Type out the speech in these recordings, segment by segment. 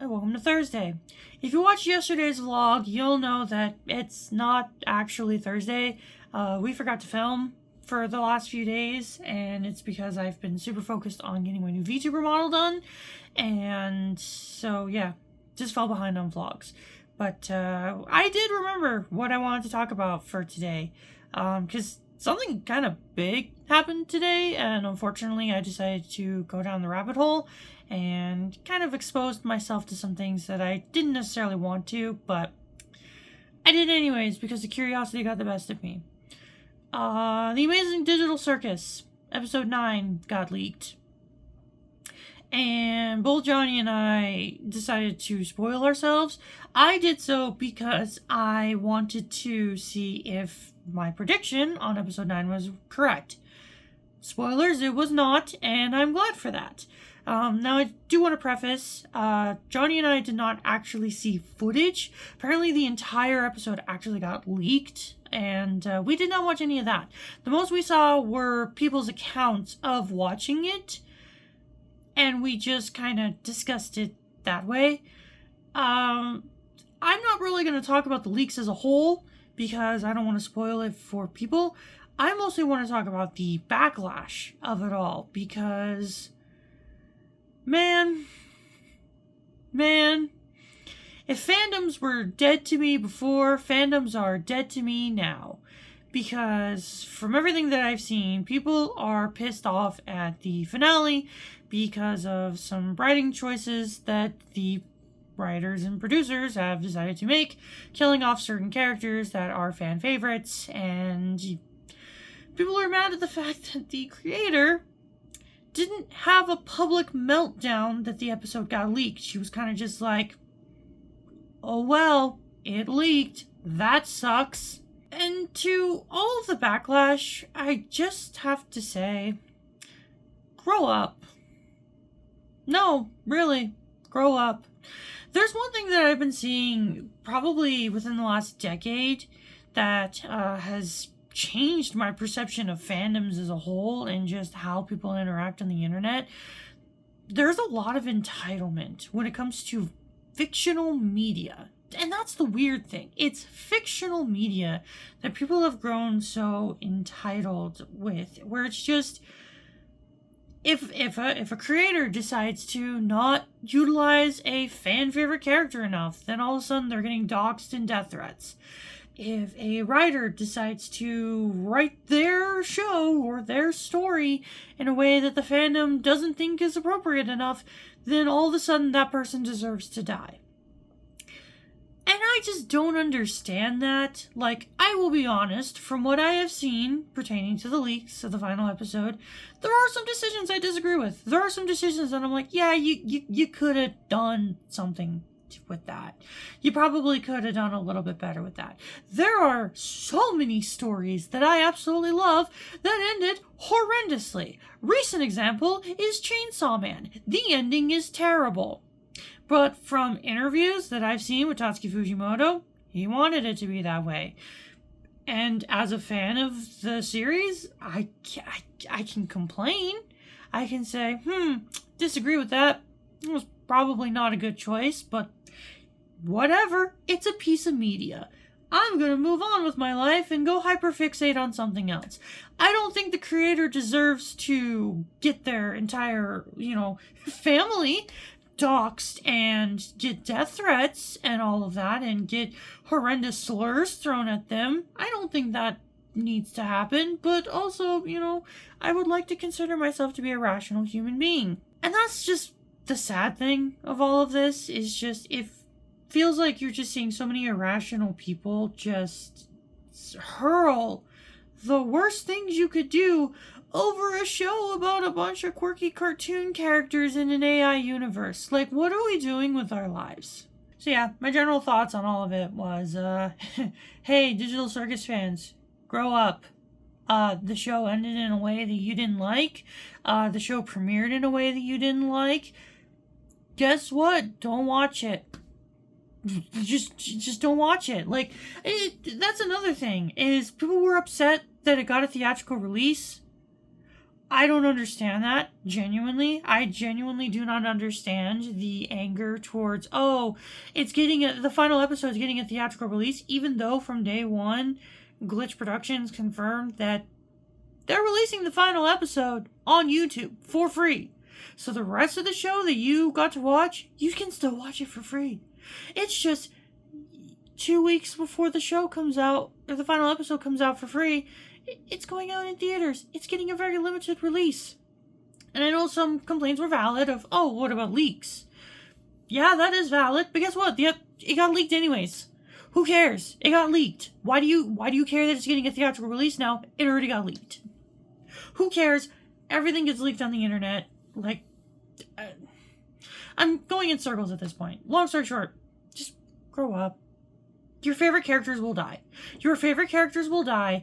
and welcome to Thursday. If you watched yesterday's vlog, you'll know that it's not actually Thursday. We forgot to film for the last few days, and it's because I've been super focused on getting my new VTuber model done, and so yeah, just fell behind on vlogs. But I did remember what I wanted to talk about for today, because something kind of big happened today, and unfortunately I decided to go down the rabbit hole and kind of exposed myself to some things that I didn't necessarily want to, but I did anyways because the curiosity got the best of me. The Amazing Digital Circus, episode 9, got leaked. And both Johnny and I decided to spoil ourselves. I did so because I wanted to see if my prediction on episode 9 was correct. Spoilers, it was not, and I'm glad for that. Now, I do want to preface, Johnny and I did not actually see footage. Apparently, the entire episode actually got leaked, and we did not watch any of that. The most we saw were people's accounts of watching it, and we just kind of discussed it that way. I'm not really going to talk about the leaks as a whole, because I don't want to spoil it for people. I mostly want to talk about the backlash of it all, because Man, if fandoms were dead to me before, fandoms are dead to me now. Because from everything that I've seen, people are pissed off at the finale because of some writing choices that the writers and producers have decided to make, killing off certain characters that are fan favorites, and people are mad at the fact that the creator didn't have a public meltdown that the episode got leaked. She was kind of just like, oh well, it leaked. That sucks. And to all of the backlash, I just have to say, grow up. No, really, grow up. There's one thing that I've been seeing probably within the last decade that has changed my perception of fandoms as a whole and just how people interact on the internet. There's a lot of entitlement when it comes to fictional media. And that's the weird thing. It's fictional media that people have grown so entitled with, where it's just, if a creator decides to not utilize a fan favorite character enough, then all of a sudden they're getting doxxed and death threats. If a writer decides to write their show or their story in a way that the fandom doesn't think is appropriate enough, then all of a sudden that person deserves to die. And I just don't understand that. Like, I will be honest, from what I have seen pertaining to the leaks of the final episode, there are some decisions I disagree with. There are some decisions that I'm like, yeah, you could have done something with that. You probably could have done a little bit better with that. There are so many stories that I absolutely love that ended horrendously. Recent example is Chainsaw Man. The ending is terrible. But from interviews that I've seen with Tatsuki Fujimoto, he wanted it to be that way. And as a fan of the series, I can complain. I can say, disagree with that. It was probably not a good choice, but whatever. It's a piece of media. I'm gonna move on with my life and go hyperfixate on something else. I don't think the creator deserves to get their entire, family doxxed and get death threats and all of that and get horrendous slurs thrown at them. I don't think that needs to happen, but also, I would like to consider myself to be a rational human being. And that's just the sad thing of all of this, is just, it feels like you're just seeing so many irrational people just hurl the worst things you could do over a show about a bunch of quirky cartoon characters in an AI universe. Like, what are we doing with our lives? So yeah, my general thoughts on all of it was, hey, Digital Circus fans, grow up. The show ended in a way that you didn't like. The show premiered in a way that you didn't like. Guess what? Don't watch it. Just don't watch it. Like, that's another thing, is people were upset that it got a theatrical release. I don't understand that, genuinely. I genuinely do not understand the anger towards, oh, the final episode is getting a theatrical release, even though from day one, Glitch Productions confirmed that they're releasing the final episode on YouTube for free. So the rest of the show that you got to watch, you can still watch it for free. It's just 2 weeks before the show comes out, or the final episode comes out for free, it's going out in theaters. It's getting a very limited release. And I know some complaints were valid of, oh, what about leaks? Yeah, that is valid, but guess what? Yep, it got leaked anyways. Who cares? It got leaked. Why do you care that it's getting a theatrical release now? It already got leaked. Who cares? Everything gets leaked on the internet. Like, I'm going in circles at this point. Long story short, just grow up. Your favorite characters will die. Your favorite characters will die.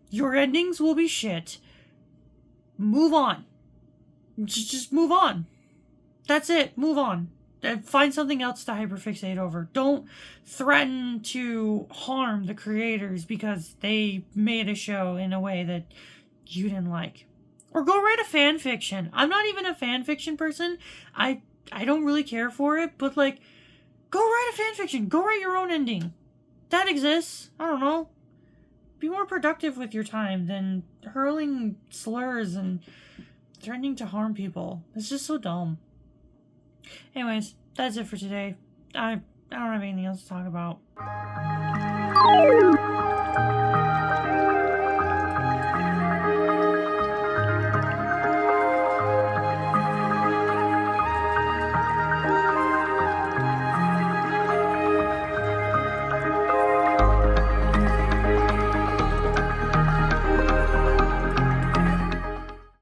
Your endings will be shit. Move on. Just move on. That's it. Move on. Find something else to hyperfixate over. Don't threaten to harm the creators because they made a show in a way that you didn't like. Or go write a fan fiction. I'm not even a fan fiction person. I don't really care for it, but like, go write a fan fiction. Go write your own ending. That exists. I don't know. Be more productive with your time than hurling slurs and threatening to harm people. It's just so dumb. Anyways, that's it for today. I don't have anything else to talk about.